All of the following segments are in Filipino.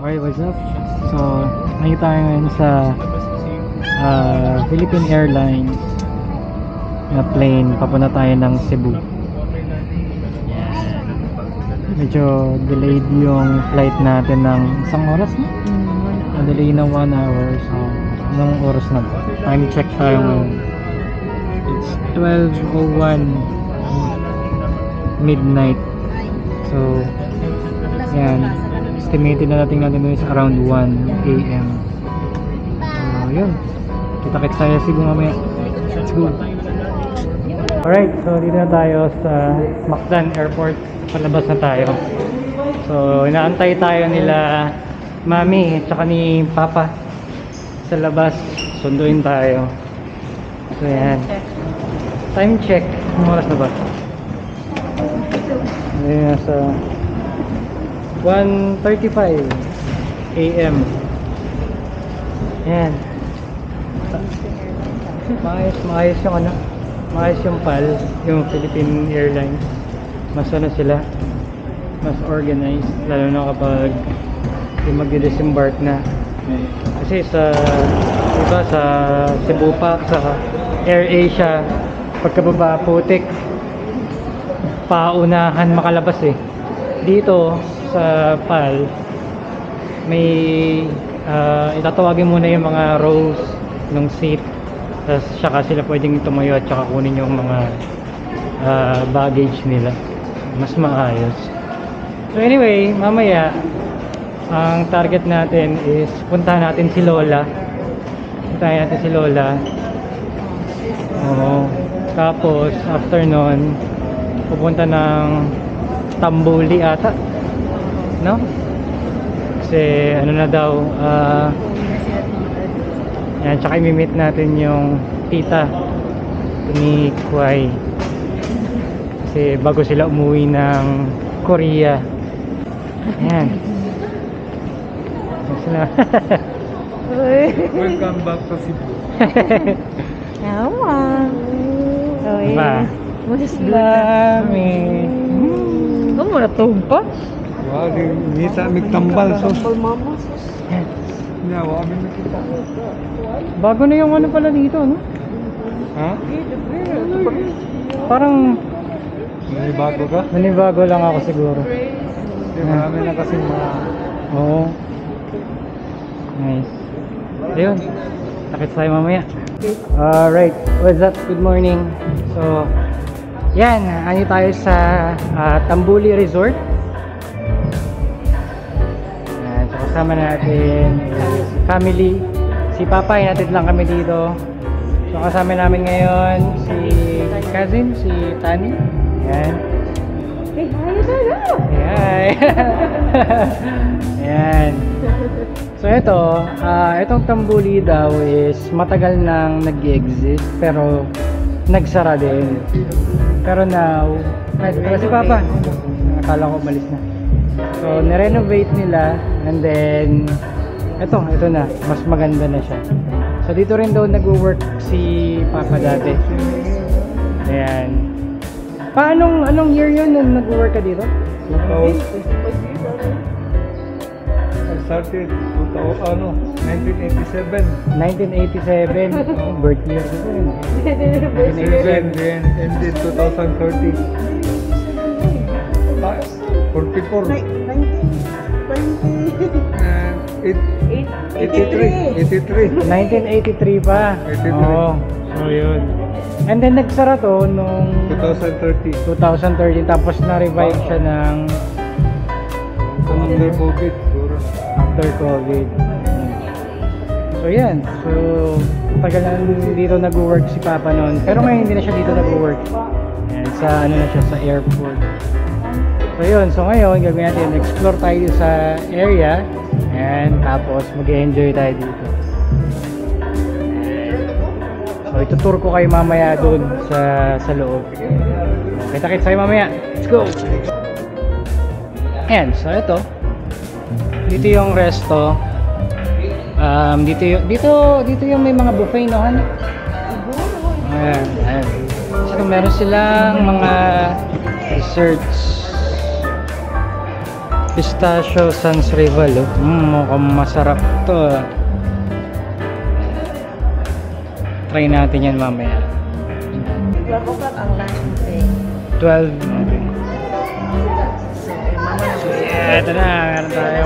Okay, what's up? So, nakita tayo ngayon sa Philippine Airlines na plane. Papunta tayo ng Cebu. Medyo delayed yung flight natin ng isang oras na? Na-delay na 1 hour. So, anong oras na ba? Time check tayo ngayon. It's 12:01 midnight. So, yan. Estimated na natin is around 1 AM. So, yun. Kita-kits tayo Cebu mamaya. Let's go. Alright, so dito na tayo sa Mactan Airport. Palabas na tayo. So, inaantay tayo nila Mami at saka ni Papa sa labas. Sunduin tayo. So, yan. Time check. Anong oras na ba? Ayan, nasa 1:35 AM. Yan. Maayos yung ano, maayos yung PAL, yung Philippine Airlines. Mas ano sila, mas organized, lalo na kapag mag-disembark na. Kasi sa iba, sa Cebu pa, sa AirAsia, pagkababa putik, paunahan makalabas eh. Dito sa PAL may itatawagin muna yung mga rows ng seat, tapos saka sila pwedeng tumayo at saka kunin yung mga baggage nila. Mas maayos. So anyway, mamaya ang target natin is puntahan natin si Lola. Puntahan natin si Lola. Oo. Tapos after nun pupunta ng Tambuli ata, no? Kasi ano na daw, yan, tsaka i-meet natin yung tita ni Kwai kasi bago sila umuwi ng Korea. Ayan. Welcome back to Cebu. Yawa. Diba? Mas Dami. Kamu na tumpa? Wah, di sa amig tambal so. Tambal mama. Ya, wa amig nakita. Bago na yung ano pala dito, no? Ha? Parang May bago ka? nanibago lang ako siguro. Di marami na kasi mga Oo. Nice. Ayun. Nakita tayo mamaya. Alright. What's up? Good morning. So, yan. Ano tayo sa Tambuli Resort. Yan. So, kasama natin is family. Si Papa, inatid lang kami dito. So, kasama namin ngayon si cousin, si Tani. Yan. Hey, hi. Ayan. Ayan. So ito, itong Tambuli daw is matagal nang nag-exist pero nagsara din. Pero now, si Papa, akala ko umalis na. So nirenovate nila and then ito na, mas maganda na siya. So dito rin daw nag-work si Papa dati. Ayan. Anong year yun nung nag-work ka dito? 2000. I started 1987. 1987. Birth year ko yun. 1987 then ended 2030. 44. 83. 1983 pa. 83. Oo. So yun. And then nagsara to nung 2013 tapos na-revive siya ng After COVID, siguro. after COVID. So yan. So tagal na dito nag-work si Papa noon. Pero ngayon hindi na siya dito nag-work. Yan, sa ano na siya, sa airport. So yun. So ngayon gagawin natin, explore tayo sa area and tapos mag-enjoy tayo dito. So itutur ko kayo mamaya doon sa loob. Kita-kits tayo mamaya. Let's go! Ayan, so ito. Dito yung resto. Dito yung may mga buffet, no? Ayan, ayan. So meron silang mga desserts. Pistachio Sans Rival, oh. Mukhang masarap to. Try natin yan mamaya. 12 o'clock ang lunch break. 12. Okay. So, Yeah, ito na. Meron tayo.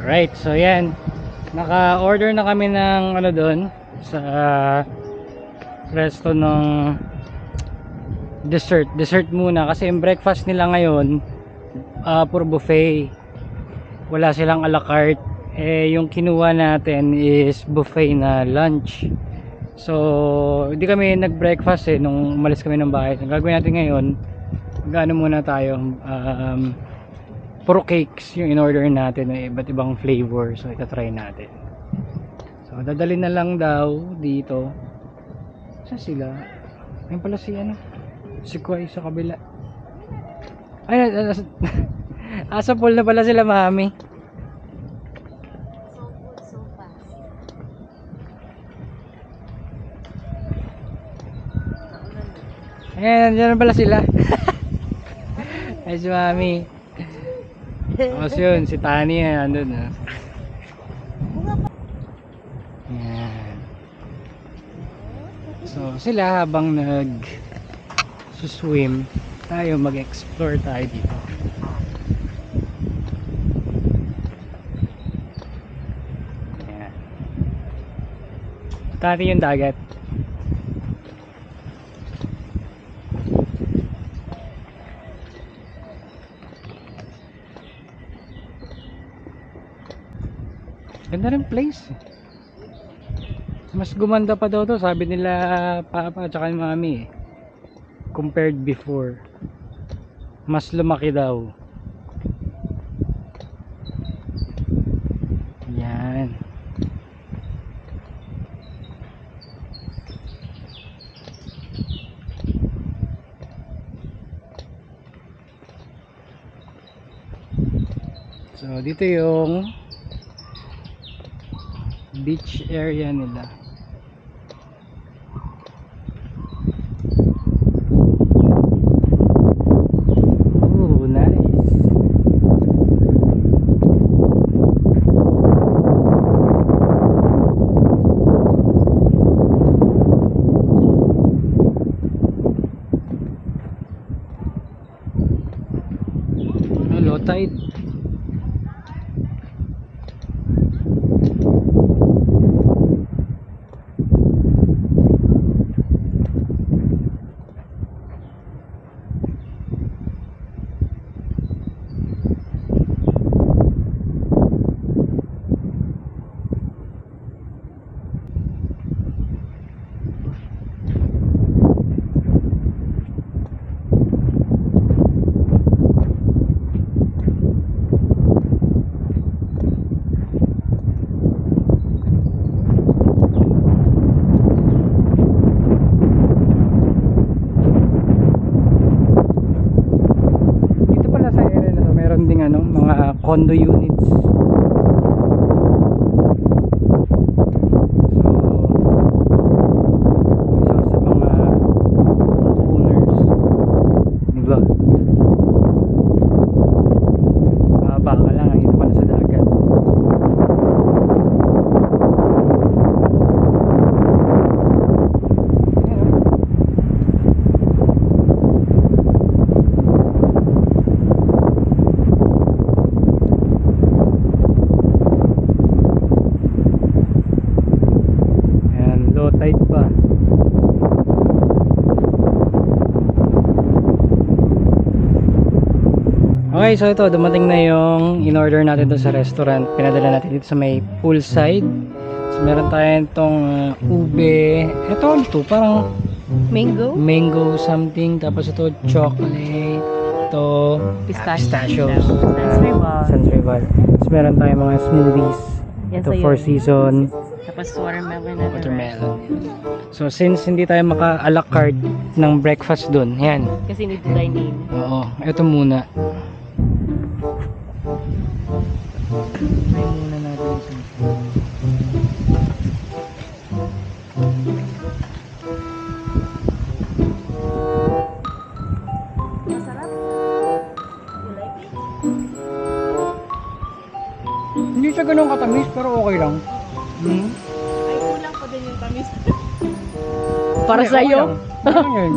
Right, so yan. Naka-order na kami ng ano doon sa resto ng dessert. Dessert muna kasi yung breakfast nila ngayon puro buffet. Wala silang a la carte. Eh yung kinuha natin is buffet na lunch. So, hindi kami nag-breakfast nung umalis kami ng bahay. Ang gagawin natin ngayon, mag-ano muna tayo, puro cakes yung in-order natin na iba't ibang flavor. So itatry natin. So dadalhin na lang daw dito. Saan sila? Ayun pala si ano, si Kwai sa kabila. Ay, asa pool na pala sila, mami. so fast. Ayan, dyan na pala sila. Ay si mami. Tapos yun, si Tani andun na. Yan. So sila habang swim tayo, mag-explore tayo dito. Yan. Tati yung dagat. Ganda rin place. Mas gumanda pa daw to, sabi nila papa at saka ni mami compared before. Mas lumaki daw. Yan. So dito yung beach area nila. Oh, nice. Low tide. Condo units. So, isa sa mga owners, diba? Mahaba ka lang, ito pa na sa dagat. Tide pa. Okay, so ito dumating na yung in-order natin to sa restaurant. Pinadala natin dito sa may poolside. So meron tayo itong ube. Ito ano to? Parang Mango? mango something. Tapos ito chocolate. Ito, Pistachio. pistachios. Sans Rival. Sans Rival. Tapos meron tayong mga smoothies. Yan Ito, sa'yo. Four Season. Tapos watermelon na Watermelon. So, since hindi tayo maka-a la carte ng breakfast dun, yan. Kasi need to dine in. Oo, ito muna. Try muna natin ito. Masarap. You like it? Hindi siya ganun katamis, pero okay lang. Hmm? Ay, kulang pa din yung tamis. Para Hindi, sa'yo? okay lang. Ano yun?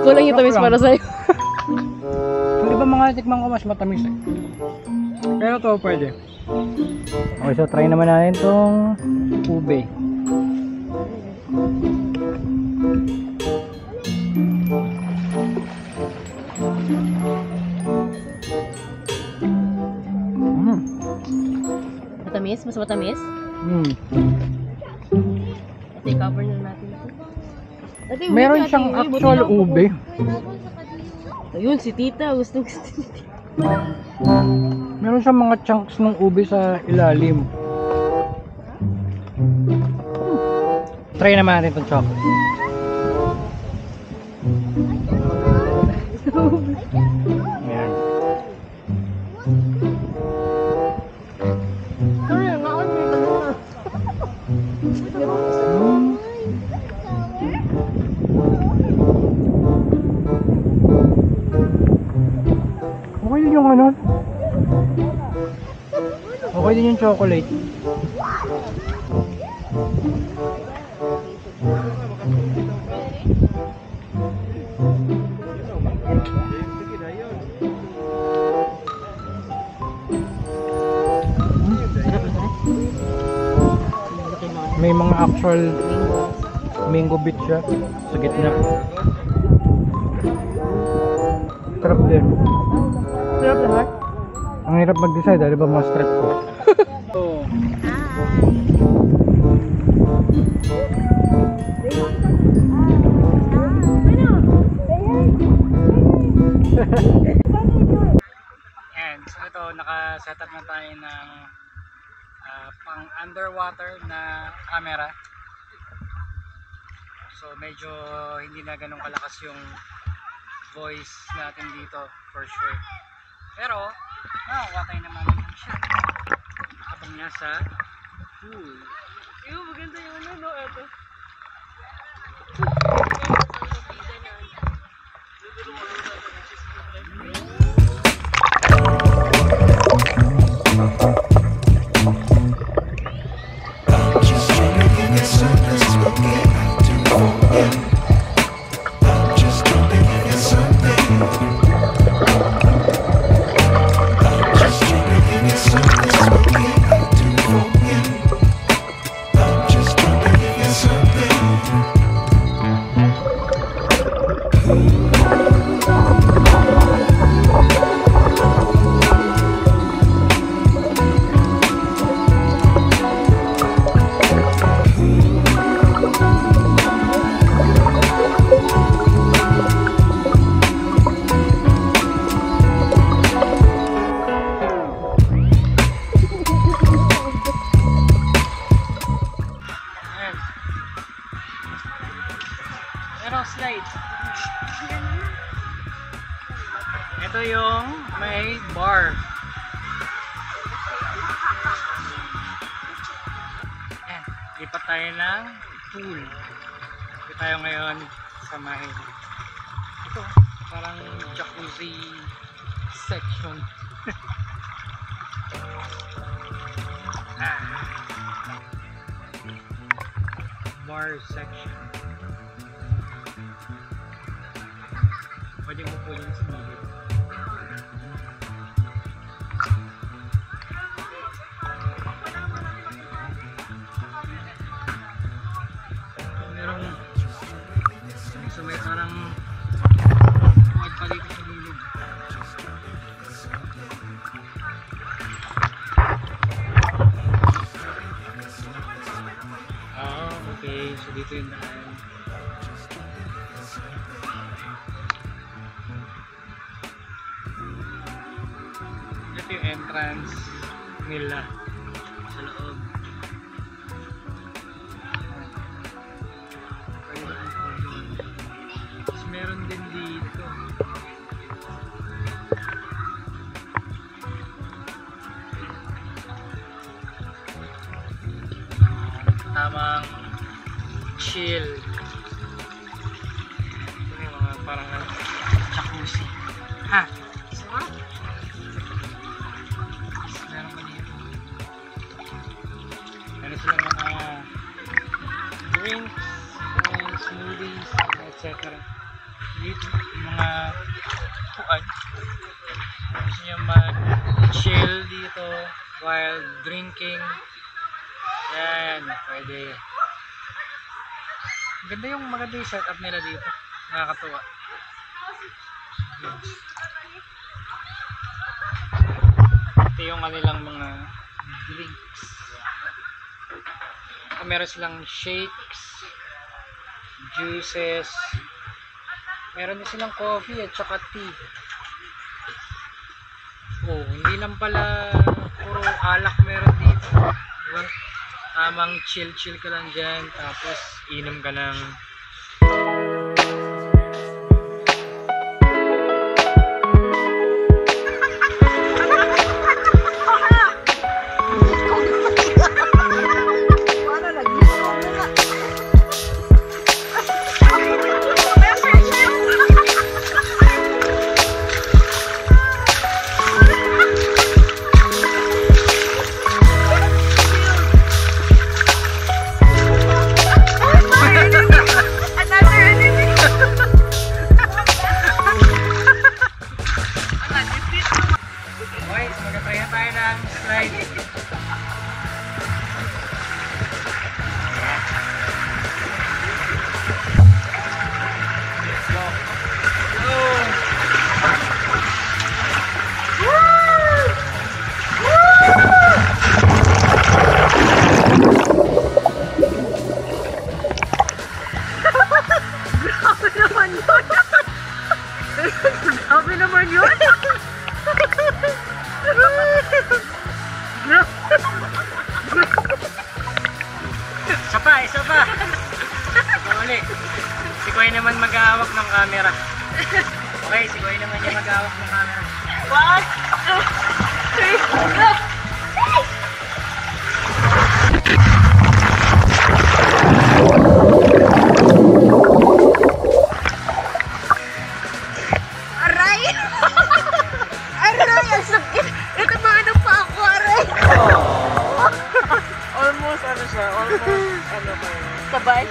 Kulang yung tamis Sakto para lang. sa'yo. Hindi ba mga tikman ko mas matamis eh? Pero to pwede. Okay, so try naman natin itong ube. Matamis? Mas matamis? Ito, i-cover na natin ito. Ate, Meron wait, siyang ate, wait, actual buti lang. ube. Ayun, si tita. Gusto si tita. Meron siyang mga chunks ng ube sa ilalim. Try naman natin itong chocolate. Ayan. Kaya nga, ano may banana. Okay din yung ano. Okay din yung chocolate. May mga actual mango bit siya sa gitna. Sarap din. Sarap lahat. Ang hirap mag-decide, di ba mga strap ko? And so ito, naka-set up na tayo ng pang underwater na camera. So medyo hindi na ganun kalakas yung voice natin dito for sure. Pero nakakuha tayo naman ng shot habang nasa pool. Yung maganda yung ano, no? Ito. Slide. Ito yung may bar. Ayan, lipat tayo ng pool. Dito tayo ngayon sa may ito, parang jacuzzi section. Bar section. Pwede mo po yun sa gilid. Merong so may parang huwag pa dito sa gilid. Okay, so dito yung daan. entrance nila sa loob. Tapos meron din dito. Tamang chill. Ito yung mga parang jacuzzi. Ha? Sarap. Meron pa dito. Meron silang mga drinks and smoothies, etc. Dito yung mga kuan. Gusto nyo mag-chill dito while drinking. Yan, pwede. Maganda yung setup nila dito. Nakakatuwa. Ito yung kanilang mga drinks. Meron silang shakes, juices, meron din silang coffee at saka tea. Oh, hindi lang pala puro alak meron dito. Diba? Tamang chill ka lang dyan, tapos inom ka ng Grabe naman yun! Isa pa! Ulit. Si Koy naman mag-aawak ng camera. Okay, si Koy naman yung mag-aawak ng camera. 1, 2, 3, Aray! Ang sakit! Ito ba ano pa ako, aray? Almost ano siya? Almost ano ba yun? Sabay?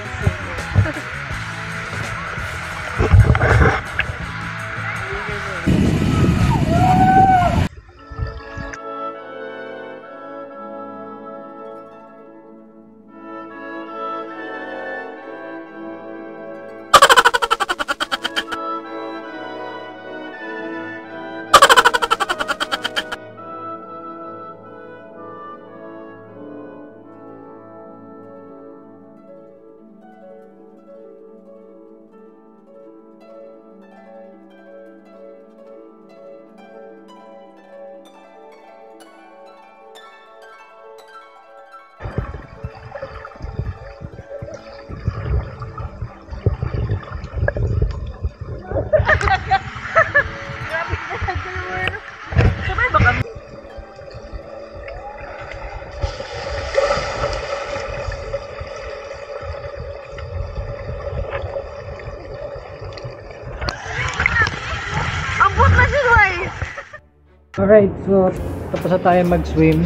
Alright, so tapos na tayo mag-swim.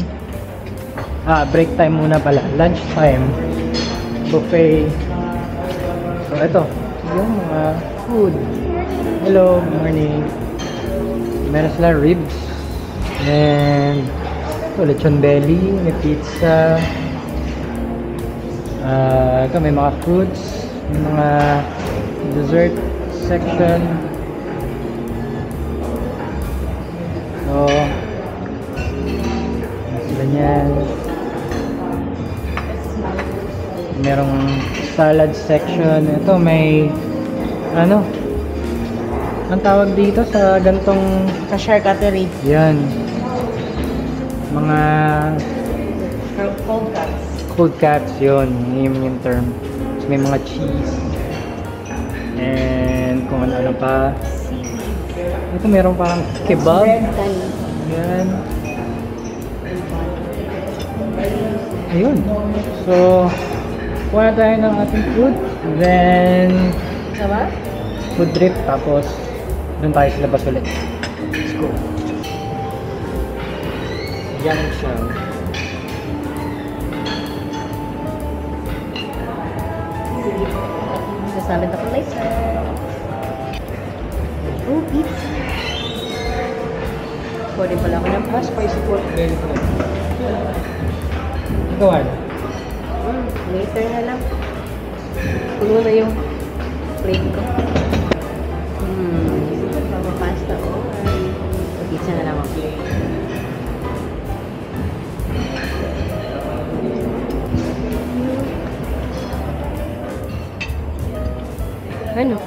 Break time muna pala. Lunch time. Buffet. So ito, yung mga food. Hello, good morning. Meron sila ribs. And ito, lechon belly, may pizza. Ito, may mga fruits, may mga dessert section. So, ganyan. Merong salad section. Ito may ano? Ang tawag dito sa gantong Sa charcuterie. yan. Mga Cold cuts. cold cuts, yun yung term. So, may mga cheese and kung ano-ano pa. Ito meron parang kebab. Yan. Ayun. So, kuha tayo ng ating food. Then, Sama? food trip. Tapos, doon tayo sa labas ulit. Let's go. Yan siya. Sasalit ako later. Oh, pizza. Pwede pala ako ng Spicy pork belly pa rin. Ikaw ano? Later na lang. Puno na yung plate ko. Pasta o pizza na lang ako. Ano?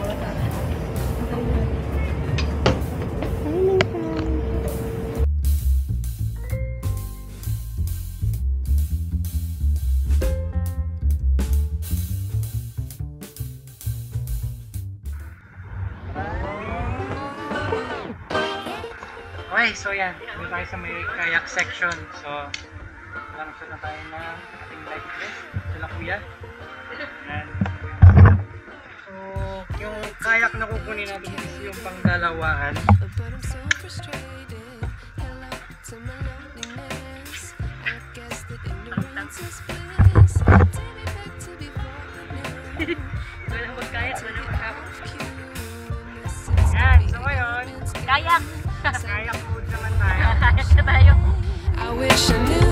Okay, so yan. Dito tayo sa may kayak section. So, lang na tayo ng ating life vest. Sila kuya. And, so, yung kayak na kukunin natin is yung pangdalawaan. But I'm so frustrated. Hello to my loneliness. I guess that ignorance is bliss. Take me back to before I knew. Wala magkaya, wala magkaya. Yan, so ngayon, Kayak! kayak food naman tayo. Kayak na tayo. I wish I knew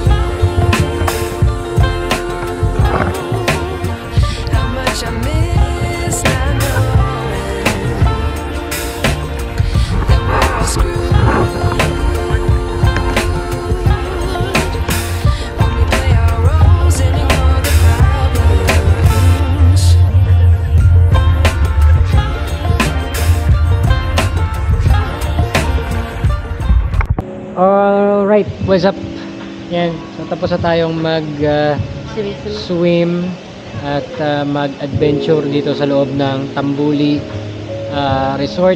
how much I miss not knowing that we're all screwed when we play our roles and ignore the problems. Alright, what's up? Yan, so tapos na tayong swim at mag-adventure dito sa loob ng Tambuli Resort.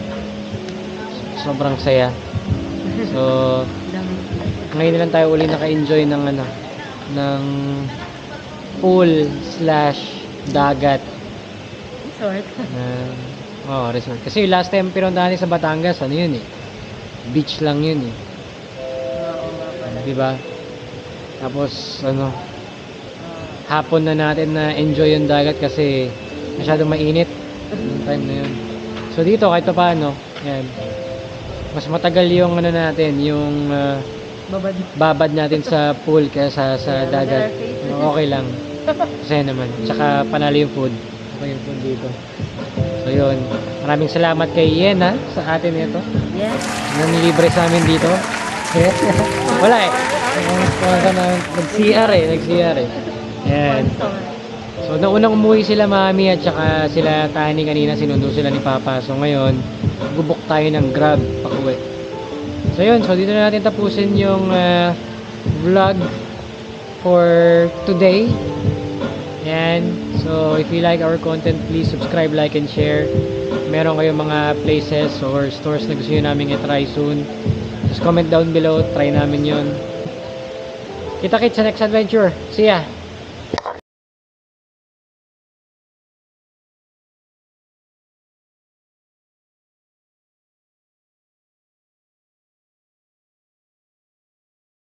Sobrang saya. So, ngayon na lang tayo uli naka-enjoy ng ng pool / dagat. Resort. Resort. Kasi last time pinuntahan sa Batangas, ano yun eh? Beach lang yun eh. Diba? Tapos hapon na natin na enjoy yung dagat kasi masyadong mainit yung time na yun. So dito kahit pa paano, yan. Mas matagal yung natin, yung babad natin sa pool kaysa sa dagat. Okay lang. Kasi naman. Tsaka panalo yung food. Okay yung food dito. So yun. Maraming salamat kay Yena sa atin ito. Yes. Nanilibre sa amin dito. Wala eh. Nag-CR eh. Yan. So, naunang umuwi sila mami at saka sila Tani kanina, sinundo sila ni Papa. So, ngayon, bubuk tayo ng Grab pauwi. So, yun. So, dito na natin tapusin yung vlog for today. Yan. So, if you like our content, please subscribe, like, and share. Meron kayong mga places or stores na gusto nyo namin i-try soon. Just comment down below, try namin yun. Kita-kits sa next adventure. See ya!